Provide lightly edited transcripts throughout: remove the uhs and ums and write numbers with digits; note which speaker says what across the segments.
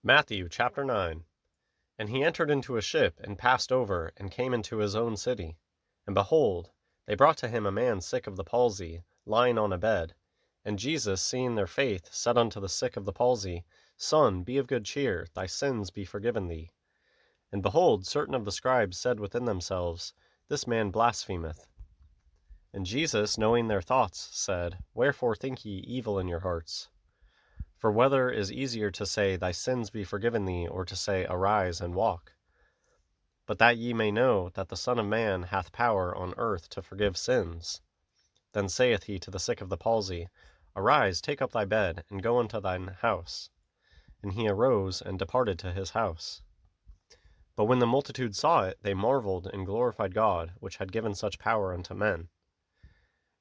Speaker 1: Matthew chapter 9. And he entered into a ship, and passed over, and came into his own city. And behold, they brought to him a man sick of the palsy, lying on a bed. And Jesus, seeing their faith, said unto the sick of the palsy, Son, be of good cheer, thy sins be forgiven thee. And behold, certain of the scribes said within themselves, This man blasphemeth. And Jesus, knowing their thoughts, said, Wherefore think ye evil in your hearts? For whether is easier to say, Thy sins be forgiven thee, or to say, Arise and walk? But that ye may know that the Son of Man hath power on earth to forgive sins. Then saith he to the sick of the palsy, Arise, take up thy bed, and go unto thine house. And he arose, and departed to his house. But when the multitude saw it, they marveled, and glorified God, which had given such power unto men.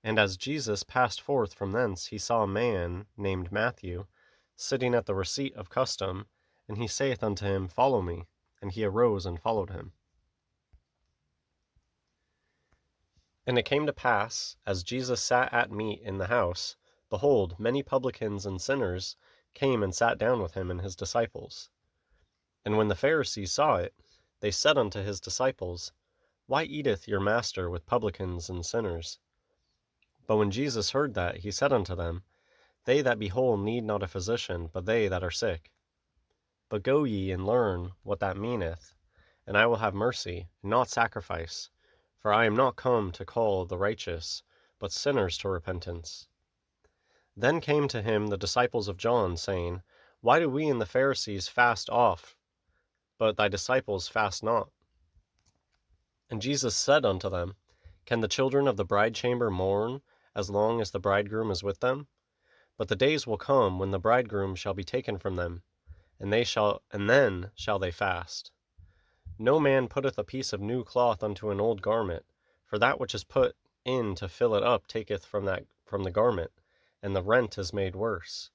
Speaker 1: And as Jesus passed forth from thence, he saw a man, named Matthew, sitting at the receipt of custom, and he saith unto him, Follow me. And he arose and followed him. And it came to pass, as Jesus sat at meat in the house, behold, many publicans and sinners came and sat down with him and his disciples. And when the Pharisees saw it, they said unto his disciples, Why eateth your master with publicans and sinners? But when Jesus heard that, he said unto them, They that be whole need not a physician, but they that are sick. But go ye and learn what that meaneth, and I will have mercy, and not sacrifice. For I am not come to call the righteous, but sinners to repentance. Then came to him the disciples of John, saying, Why do we and the Pharisees fast oft, but thy disciples fast not? And Jesus said unto them, Can the children of the bridechamber mourn, as long as the bridegroom is with them? But the days will come when the bridegroom shall be taken from them, and then shall they fast. No man putteth a piece of new cloth unto an old garment, for that which is put in to fill it up taketh from the garment, and the rent is made worse.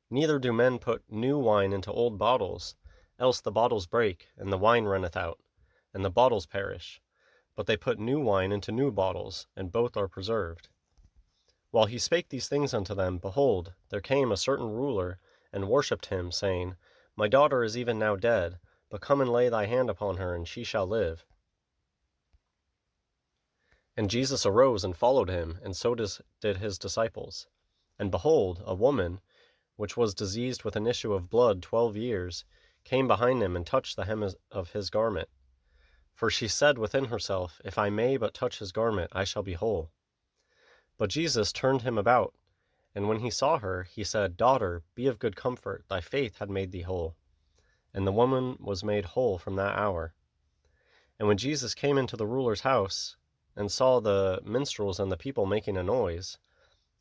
Speaker 1: Neither do men put new wine into old bottles, else the bottles break, and the wine runneth out, and the bottles perish. But they put new wine into new bottles, and both are preserved. While he spake these things unto them, behold, there came a certain ruler, and worshipped him, saying, My daughter is even now dead, but come and lay thy hand upon her, and she shall live. And Jesus arose and followed him, and so did his disciples. And behold, a woman, which was diseased with an issue of blood 12 years, came behind him, and touched the hem of his garment. For she said within herself, If I may but touch his garment, I shall be whole. But Jesus turned him about, and when he saw her, he said, Daughter, be of good comfort, thy faith had made thee whole. And the woman was made whole from that hour. And when Jesus came into the ruler's house, and saw the minstrels and the people making a noise,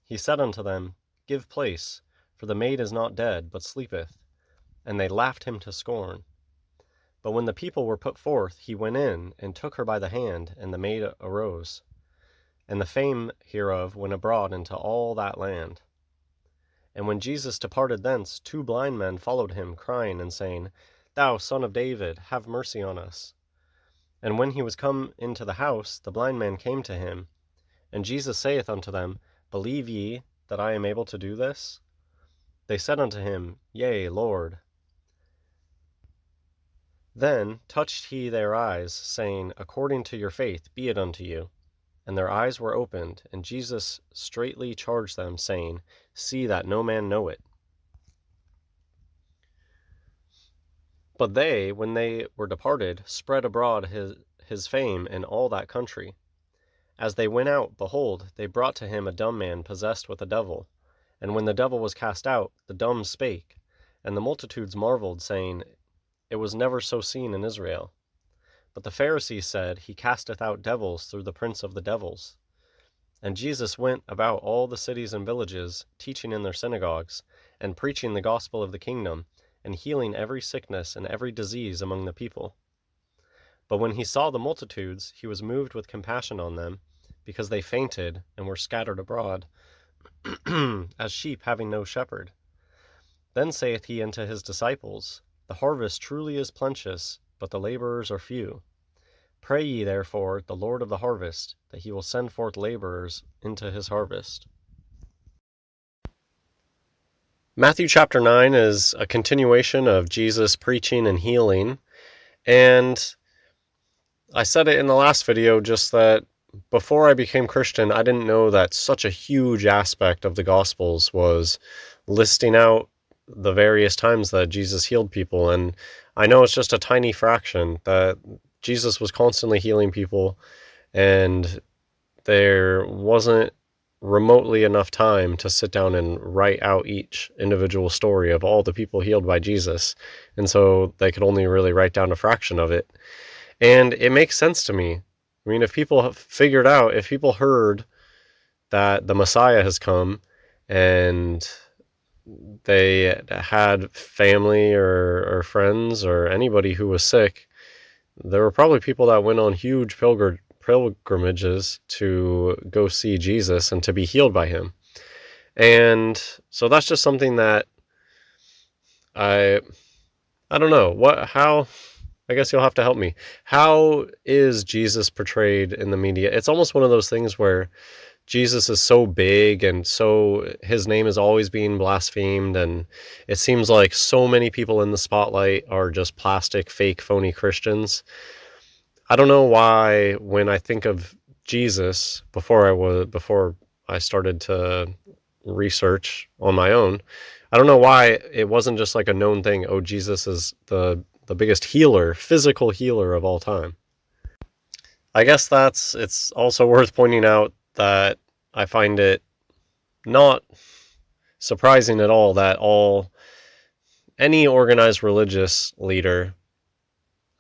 Speaker 1: he said unto them, Give place, for the maid is not dead, but sleepeth. And they laughed him to scorn. But when the people were put forth, he went in, and took her by the hand, and the maid arose. And the fame hereof went abroad into all that land. And when Jesus departed thence, 2 blind men followed him, crying and saying, Thou Son of David, have mercy on us. And when he was come into the house, the blind man came to him. And Jesus saith unto them, Believe ye that I am able to do this? They said unto him, Yea, Lord. Then touched he their eyes, saying, According to your faith be it unto you. And their eyes were opened, and Jesus straitly charged them, saying, See that no man know it. But they, when they were departed, spread abroad his fame in all that country. As they went out, behold, they brought to him a dumb man possessed with a devil. And when the devil was cast out, the dumb spake. And the multitudes marveled, saying, It was never so seen in Israel. But the Pharisees said, He casteth out devils through the prince of the devils. And Jesus went about all the cities and villages, teaching in their synagogues, and preaching the gospel of the kingdom, and healing every sickness and every disease among the people. But when he saw the multitudes, he was moved with compassion on them, because they fainted and were scattered abroad, as sheep having no shepherd. Then saith he unto his disciples, The harvest truly is plenteous, but the laborers are few. Pray ye therefore the Lord of the harvest, that he will send forth laborers into his harvest. Matthew chapter 9 is a continuation of Jesus preaching and healing. And I said it in the last video, just that before I became Christian, I didn't know that such a huge aspect of the Gospels was listing out the various times that Jesus healed people. And I know it's just a tiny fraction that Jesus was constantly healing people, and there wasn't remotely enough time to sit down and write out each individual story of all the people healed by Jesus. And so they could only really write down a fraction of it. And it makes sense to me. I mean, if people figured out, if people heard that the Messiah has come and they had family or friends or anybody who was sick, there were probably people that went on huge pilgrimages to go see Jesus and to be healed by him. And so that's just something that I don't know how. I guess you'll have to help me. How is Jesus portrayed in the media? It's almost one of those things where Jesus is so big and so his name is always being blasphemed, and it seems like so many people in the spotlight are just plastic, fake, phony Christians. I don't know why when I think of Jesus before I started to research on my own, I don't know why it wasn't just like a known thing. Oh, Jesus is the biggest healer, physical healer of all time. I guess it's also worth pointing out that I find it not surprising at all that any organized religious leader,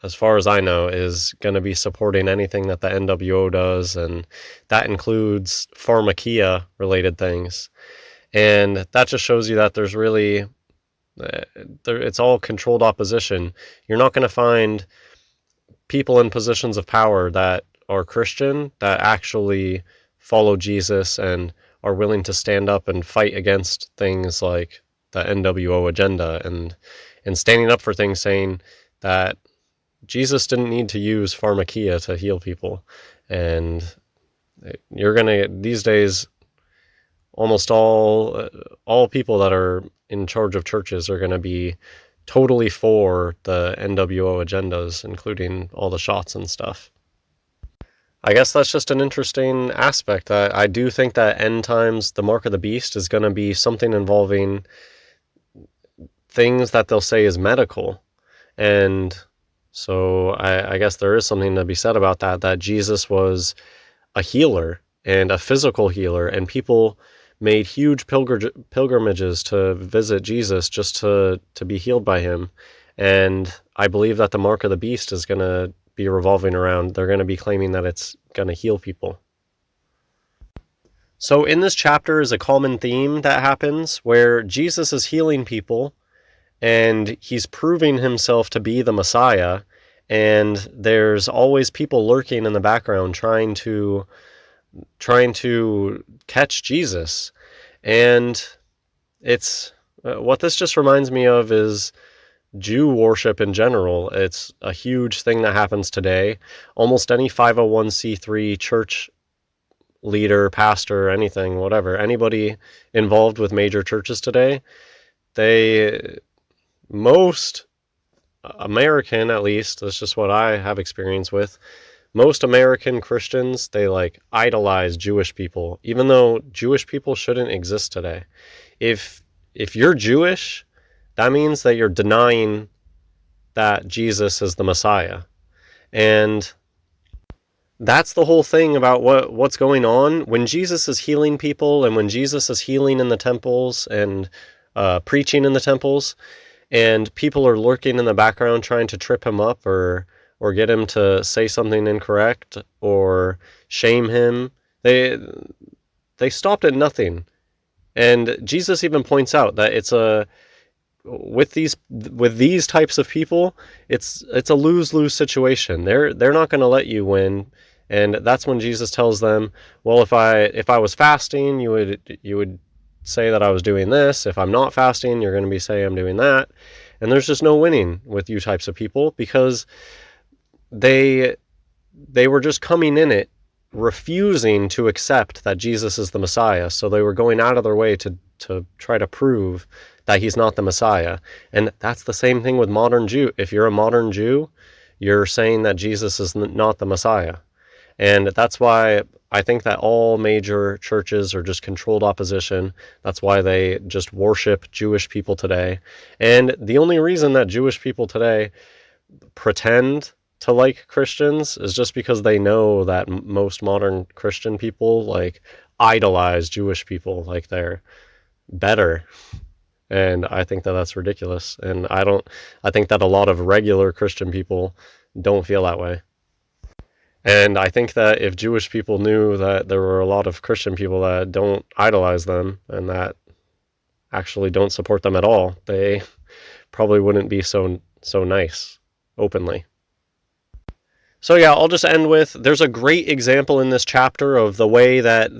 Speaker 1: as far as I know, is going to be supporting anything that the NWO does, and that includes pharmakia related things. And that just shows you that there's really, it's all controlled opposition. You're not going to find people in positions of power that are Christian that actually follow Jesus and are willing to stand up and fight against things like the NWO agenda, and standing up for things, saying that Jesus didn't need to use pharmakia to heal people. And you're gonna, these days, almost all people that are in charge of churches are going to be totally for the NWO agendas, including all the shots and stuff. I guess that's just an interesting aspect. I do think that end times, the mark of the beast, is going to be something involving things that they'll say is medical. And so I guess there is something to be said about that Jesus was a healer and a physical healer, and people made huge pilgrimages to visit Jesus just to be healed by him. And I believe that the mark of the beast is going to be revolving around, they're going to be claiming that it's going to heal people. So in this chapter is a common theme that happens where Jesus is healing people and he's proving himself to be the Messiah, and there's always people lurking in the background trying to catch Jesus. And it's what this just reminds me of is Jew worship in general. It's a huge thing that happens today. Almost any 501c3 church leader, pastor, anything, whatever, anybody involved with major churches today, most American, at least, that's just what I have experience with, most American Christians, they idolize Jewish people, even though Jewish people shouldn't exist today. If you're Jewish, that means that you're denying that Jesus is the Messiah. And that's the whole thing about what's going on. When Jesus is healing people, and when Jesus is healing in the temples and preaching in the temples, and people are lurking in the background trying to trip him up or get him to say something incorrect or shame him, they stopped at nothing. And Jesus even points out that with these types of people, it's a lose-lose situation. They're not going to let you win. And that's when Jesus tells them, well, if I was fasting, you would say that I was doing this. If I'm not fasting, you're going to be saying I'm doing that. And there's just no winning with you types of people, because they were just coming in it refusing to accept that Jesus is the Messiah. So they were going out of their way to try to prove that he's not the Messiah. And that's the same thing with modern Jew. If you're a modern Jew, you're saying that Jesus is not the Messiah. And that's why I think that all major churches are just controlled opposition. That's why they just worship Jewish people today. And the only reason that Jewish people today pretend to like Christians is just because they know that most modern Christian people like idolize Jewish people, like they're better. And I think that that's ridiculous. And I think that a lot of regular Christian people don't feel that way. And I think that if Jewish people knew that there were a lot of Christian people that don't idolize them and that actually don't support them at all, they probably wouldn't be so nice openly. So yeah, I'll just end with, there's a great example in this chapter of the way that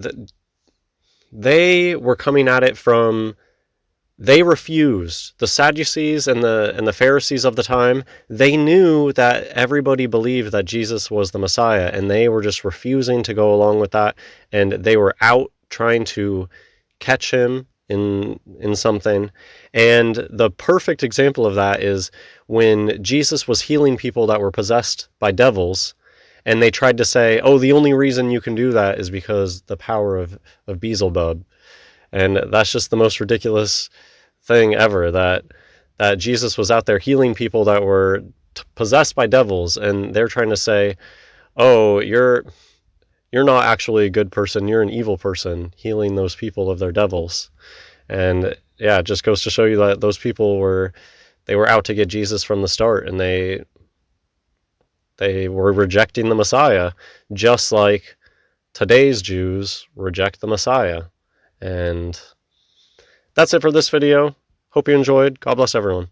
Speaker 1: they were coming at it from, they refused. The Sadducees and the Pharisees of the time, they knew that everybody believed that Jesus was the Messiah, and they were just refusing to go along with that, and they were out trying to catch him in something. And the perfect example of that is when Jesus was healing people that were possessed by devils, and they tried to say, oh, the only reason you can do that is because the power of Beelzebub. And that's just the most ridiculous thing ever, that Jesus was out there healing people that were possessed by devils, and they're trying to say, oh, you're not actually a good person, you're an evil person healing those people of their devils. And yeah, it just goes to show you that those people were out to get Jesus from the start, and they were rejecting the Messiah, just like today's Jews reject the Messiah. And that's it for this video. Hope you enjoyed. God bless everyone.